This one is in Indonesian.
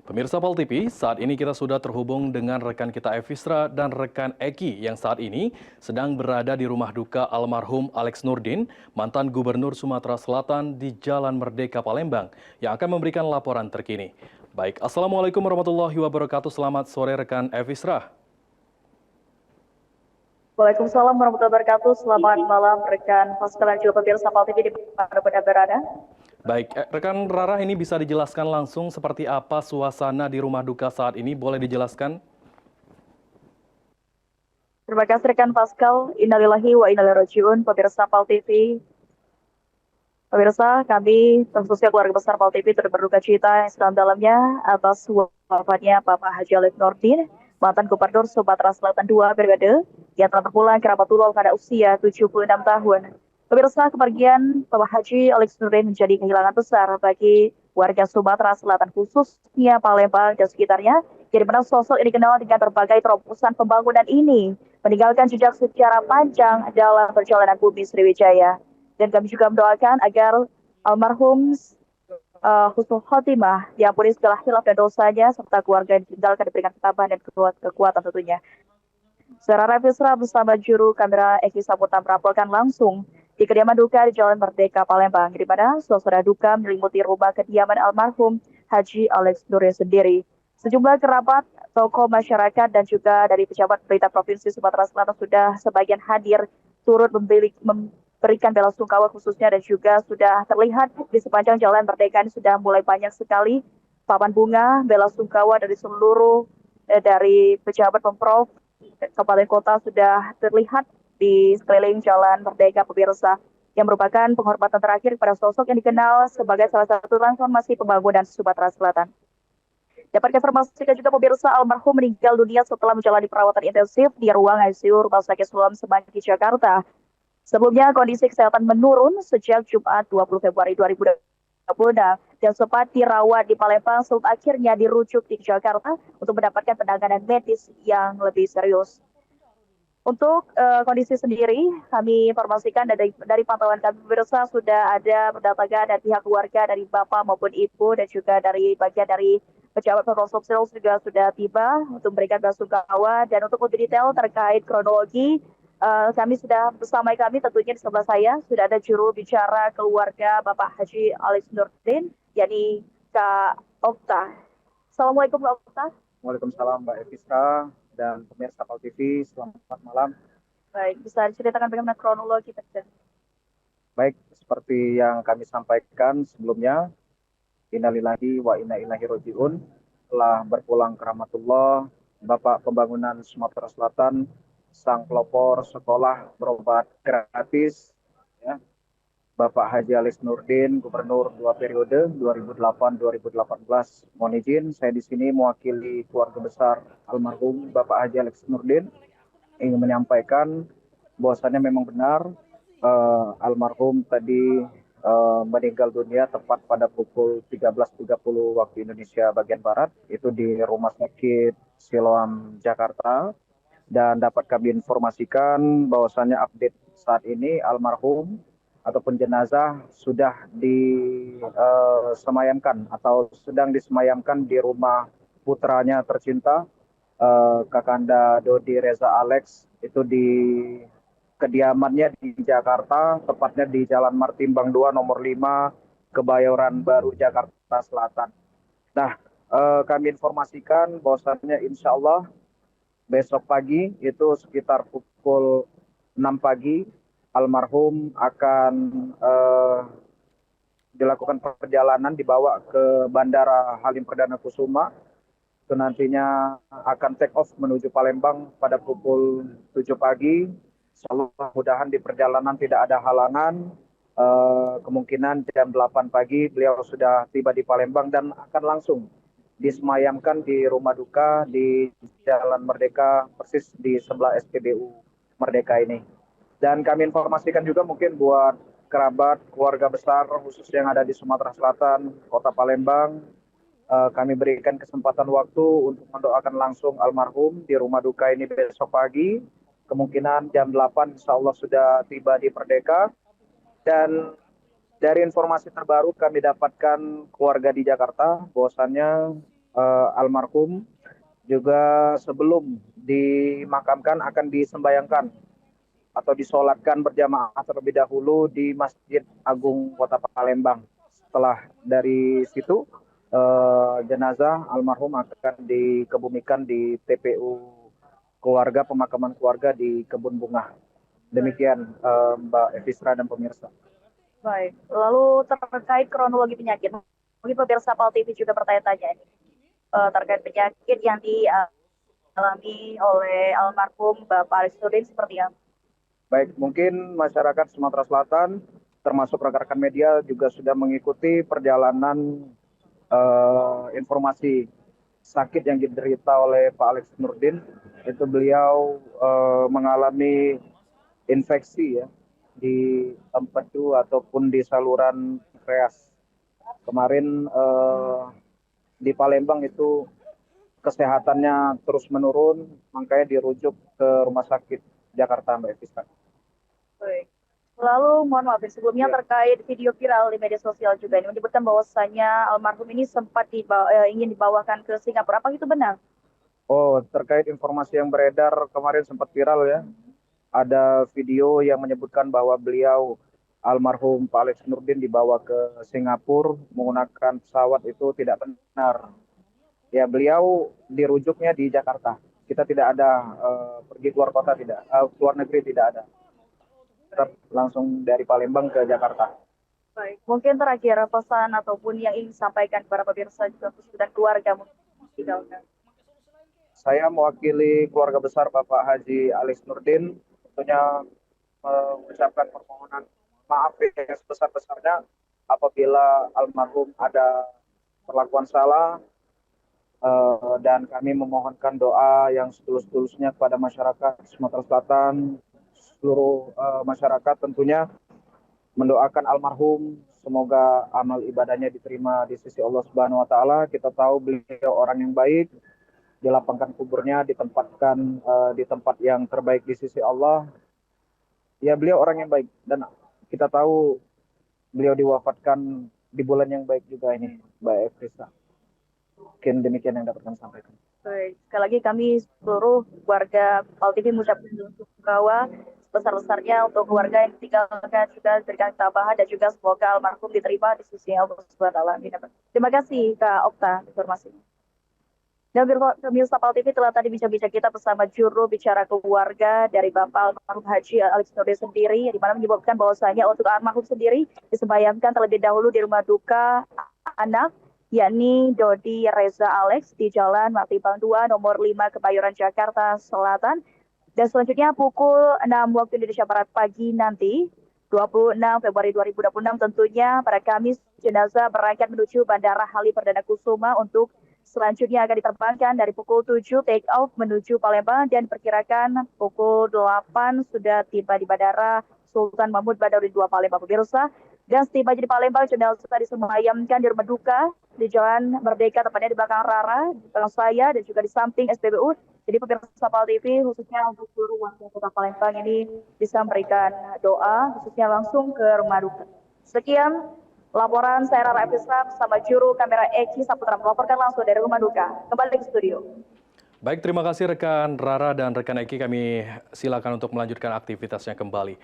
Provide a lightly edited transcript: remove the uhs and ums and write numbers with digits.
Pemirsa Pol TV, saat ini kita sudah terhubung dengan rekan kita Evisra dan rekan Eki yang saat ini sedang berada di rumah duka almarhum Alex Nurdin, mantan Gubernur Sumatera Selatan di Jalan Merdeka Palembang, yang akan memberikan laporan terkini. Baik, Assalamualaikum warahmatullahi wabarakatuh. Selamat sore rekan Evisra. Waalaikumsalam warahmatullahi wabarakatuh. Selamat malam rekan Paskal dan juga pemirsa Pol TV di mana Anda berada. Baik, rekan Rara, ini bisa dijelaskan langsung seperti apa suasana di rumah duka saat ini? Boleh dijelaskan? Terima kasih rekan Paskal. Innalillahi wa inna ilaihi raji'un. Pemirsa Pol TV. Pemirsa, kami khususnya keluarga besar Pol TV turut berduka cita yang sedalam-dalamnya atas wafatnya Bapak Haji Alex Nurdin, mantan Gubernur Sumatera Selatan II periode, yang telah terpulang ke Rahmatullah pada usia 76 tahun. Pemirsa, kepergian Bapak Haji Alex Nurdin menjadi kehilangan besar bagi warga Sumatera Selatan, khususnya Palembang dan sekitarnya. Jadi mana sosok ini dikenal dengan berbagai terobosan pembangunan ini, meninggalkan jejak sejarah panjang dalam perjalanan bumi Sriwijaya. Dan kami juga mendoakan agar almarhum husnul khotimah diampuni segala hilaf dan dosanya, serta keluarga yang ditinggalkan diberikan ketabahan dan kekuatan tentunya. Secara Evisra bersama juru kamera Eki Saputra melaporkan langsung di kediaman duka di Jalan Merdeka Palembang, di mana suasana duka menyelimuti rumah kediaman almarhum Haji Alex Nurdin sendiri. Sejumlah kerabat, tokoh masyarakat, dan juga dari pejabat pemerintah Provinsi Sumatera Selatan sudah sebagian hadir turut memberikan bela sungkawa khususnya, dan juga sudah terlihat di sepanjang Jalan Merdeka ini sudah mulai banyak sekali papan bunga bela sungkawa dari seluruh dari pejabat Pemprov Kabupaten Kota sudah terlihat di sekeliling Jalan Merdeka, pemirsa, yang merupakan penghormatan terakhir kepada sosok yang dikenal sebagai salah satu transformasi pembangunan Sumatera Selatan. Dapat informasikan juga pemirsa, almarhum meninggal dunia setelah menjalani perawatan intensif di ruang ICU Rumah Sakit Sulam Semanggi, Jakarta. Sebelumnya kondisi kesehatan menurun sejak Jumat 20 Februari 2020 dan sempat dirawat di Palembang sebelum akhirnya dirujuk di Jakarta untuk mendapatkan penanganan medis yang lebih serius. Untuk kondisi sendiri, kami informasikan dari pantauan kami pemirsa sudah ada berdatangan dari pihak keluarga dari bapak maupun ibu, dan juga dari bagian dari pejabat Pemprov Sumsel juga sudah tiba untuk memberikan belasungkawa. Dan untuk lebih detail terkait kronologi, kami sudah bersama kami tentunya di sebelah saya sudah ada juru bicara keluarga Bapak Haji Alex Nurdin, yakni Kak Okta. Assalamualaikum Kak Okta. Waalaikumsalam Mbak Eviska dan pemirsa Pol TV, selamat malam. Baik, bisa diceritakan bagaimana kronologi terjadi? Baik, seperti yang kami sampaikan sebelumnya, innalillahi wa inna ilaihi raji'un, telah berpulang ke rahmatullah Bapak Pembangunan Sumatera Selatan, sang pelopor sekolah berobat gratis, ya, Bapak Haji Alex Nurdin, Gubernur 2 periode 2008-2018. Mohon izin, saya di sini mewakili keluarga besar almarhum Bapak Haji Alex Nurdin ingin menyampaikan bahwasannya memang benar almarhum tadi meninggal dunia tepat pada pukul 13.30 waktu Indonesia bagian Barat, itu di Rumah Sakit Siloam, Jakarta. Dan dapat kami informasikan bahwasannya update saat ini almarhum ataupun jenazah sudah disemayamkan atau sedang disemayamkan di rumah putranya tercinta, Kakanda Dodi Reza Alex, itu di kediamannya di Jakarta, tepatnya di Jalan Martimbang 2 nomor 5, Kebayoran Baru, Jakarta Selatan. Nah, kami informasikan bahwasannya insya Allah besok pagi itu sekitar pukul 6 pagi almarhum akan dilakukan perjalanan dibawa ke Bandara Halim Perdana Kusuma. Itu nantinya akan take off menuju Palembang pada pukul 7 pagi. Insyaallah mudahan di perjalanan tidak ada halangan. Kemungkinan jam 8 pagi beliau sudah tiba di Palembang dan akan langsung disemayamkan di rumah duka di Jalan Merdeka, persis di sebelah SPBU Merdeka ini. Dan kami informasikan juga mungkin buat kerabat, keluarga besar khusus yang ada di Sumatera Selatan, Kota Palembang, kami berikan kesempatan waktu untuk mendoakan langsung almarhum di rumah duka ini besok pagi. Kemungkinan jam 8 insya Allah sudah tiba di Merdeka. Dan dari informasi terbaru kami dapatkan keluarga di Jakarta bahwasannya almarhum juga sebelum dimakamkan akan disembayangkan atau disolatkan berjamaah terlebih dahulu di Masjid Agung Kota Palembang. Setelah dari situ jenazah almarhum akan dikebumikan di TPU keluarga, pemakaman keluarga di Kebun Bunga. Demikian Mbak Evisra dan pemirsa. Baik, lalu terkait kronologi penyakit, mungkin pemirsa PAL TV juga bertanya-tanya ini terkait penyakit yang dialami oleh almarhum Bapak Alex Nurdin seperti apa? Baik, mungkin masyarakat Sumatera Selatan, termasuk rekan-rekan media juga sudah mengikuti perjalanan informasi sakit yang diderita oleh Pak Alex Nurdin. Itu beliau mengalami infeksi ya di empedu ataupun di saluran pankreas. Kemarin di Palembang itu kesehatannya terus menurun, makanya dirujuk ke Rumah Sakit Jakarta, Mbak Evis. Baik. Lalu mohon maaf sebelumnya terkait video viral di media sosial juga ini menyebutkan bahwasanya almarhum ini sempat ingin dibawakan ke Singapura. Apa itu benar? Oh, terkait informasi yang beredar kemarin sempat viral ya. Ada video yang menyebutkan bahwa beliau almarhum Pak Alex Nurdin dibawa ke Singapura menggunakan pesawat, itu tidak benar. Ya, beliau dirujuknya di Jakarta. Kita tidak ada pergi keluar kota, tidak keluar negeri, tidak ada. Tetap langsung dari Palembang ke Jakarta. Baik. Mungkin terakhir pesan ataupun yang ingin disampaikan kepada pemirsa juga dan keluarga mungkin. Saya mewakili keluarga besar Bapak Haji Alex Nurdin, tentunya mengucapkan permohonan maaf yang sebesar-besarnya apabila almarhum ada perlakuan salah, dan kami memohonkan doa yang setulus-tulusnya kepada masyarakat Sumatera Selatan, seluruh masyarakat tentunya mendoakan almarhum semoga amal ibadahnya diterima di sisi Allah Subhanahu wa taala. Kita tahu beliau orang yang baik, dilapangkan kuburnya, ditempatkan di tempat yang terbaik di sisi Allah. Ya, beliau orang yang baik dan kita tahu beliau diwafatkan di bulan yang baik juga ini, Mbak Evrisa. Mungkin demikian yang dapat kami sampaikan. Baik, sekali lagi kami seluruh warga PAL TV mengucapkan duka sebesar-besarnya untuk keluarga yang ditinggalkan, juga berikan ketabahan dan juga semoga almarhum diterima di sisi Allah Subhanahu wa taala. Terima kasih Kak Okta informasinya. Dan pemirsa PAL TV telah tadi bincang-bincang kita bersama juru bicara keluarga dari Bapak almarhum Haji Alex Nurdin sendiri, di mana menyebutkan bahwasanya untuk almarhum sendiri disembayangkan terlebih dahulu di rumah duka anak, yakni Dodi Reza Alex di Jalan Martipang 2 nomor 5 Kebayoran Jakarta Selatan. Dan selanjutnya pukul 6 waktu Indonesia Barat pagi nanti 26 Februari 2026 tentunya pada Kamis jenazah berangkat menuju Bandara Halim Perdana Kusuma untuk selanjutnya akan diterbangkan dari pukul 7 take off menuju Palembang dan diperkirakan pukul 8 sudah tiba di Bandara Sultan Mahmud Badarudin II Palembang, pemirsa. Dan setiba di Palembang, jenazah disemayamkan di rumah duka di Jalan Merdeka, tepatnya di belakang Rara, di belakang saya dan juga di samping SPBU. Jadi pemirsa PAL TV khususnya untuk seluruh warga Kota Palembang ini bisa memberikan doa khususnya langsung ke rumah duka. Sekian laporan saya Rara Evisra bersama juru kamera Eki Saputra melaporkan langsung dari rumah duka. Kembali ke studio. Baik, terima kasih rekan Rara dan rekan Eki. Kami silakan untuk melanjutkan aktivitasnya kembali.